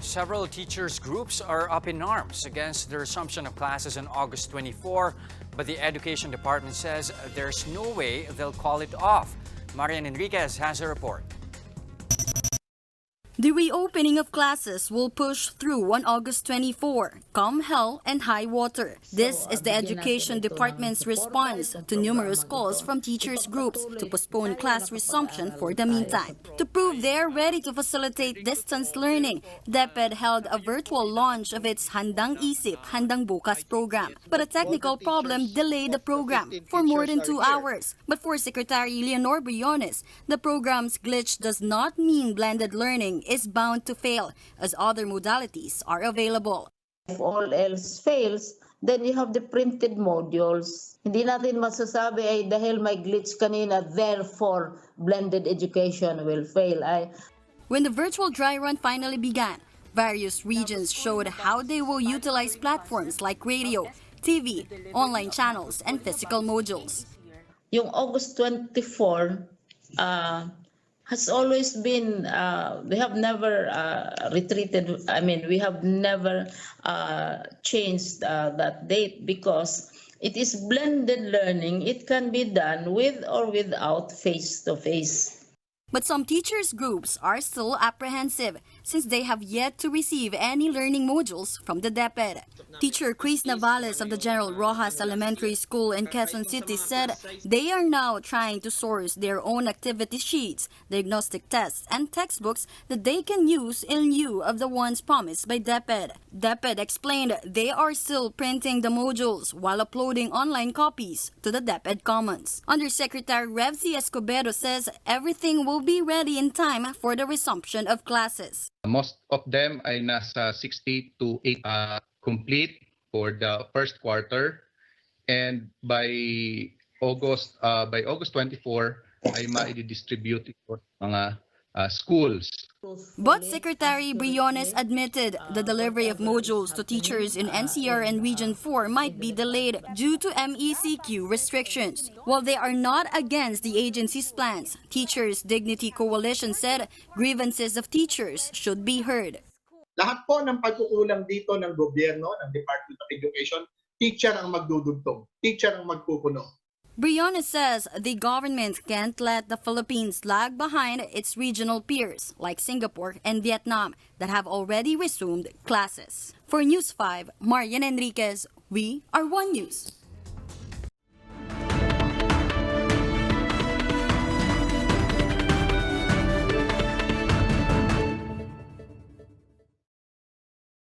Several teachers' groups are up in arms against the resumption of classes on August 24, but the Education Department says there's no way they'll call it off. Marian Enriquez has a report. The reopening of classes will push through on August 24, come hell and high water. This is the Education Department's response to numerous calls from teachers' groups to postpone class resumption for the meantime. To prove they're ready to facilitate distance learning, DepEd held a virtual launch of its Handang Isip, Handang Bukas program. But a technical problem delayed the program for more than 2 hours. But for Secretary Leonor Briones, the program's glitch does not mean blended learning is bound to fail, as other modalities are available. If all else fails, then you have the printed modules. Hindi natin masasabi ay dahil may glitch kanina, therefore blended education will fail. When the virtual dry run finally began, various regions showed how they will utilize platforms like radio, TV, online channels, and physical modules. Yung August 24, has always been, we have never retreated, we have never changed that date because it is blended learning. It can be done with or without face-to-face. But some teachers' groups are still apprehensive since they have yet to receive any learning modules from the DepEd. Teacher Chris Navales of the General Rojas Elementary School in Quezon City said they are now trying to source their own activity sheets, diagnostic tests, and textbooks that they can use in lieu of the ones promised by DepEd. DepEd explained they are still printing the modules while uploading online copies to the DepEd Commons. Undersecretary Revzi Escobedo says everything will be ready in time for the resumption of classes. Most of them ay nasa 60 to 8 complete for the first quarter, and by August 24 ay ma-distribute for mga schools. But Secretary Briones admitted the delivery of modules to teachers in NCR and Region 4 might be delayed due to MECQ restrictions. While they are not against the agency's plans, Teachers Dignity Coalition said grievances of teachers should be heard. Lahat po ng pagkukulang dito ng gobyerno, ng Department of Education, teacher ang magdudugtong, teacher ang magpupuno. Briones says the government can't let the Philippines lag behind its regional peers like Singapore and Vietnam that have already resumed classes. For News 5, Marian Enriquez, we are One News.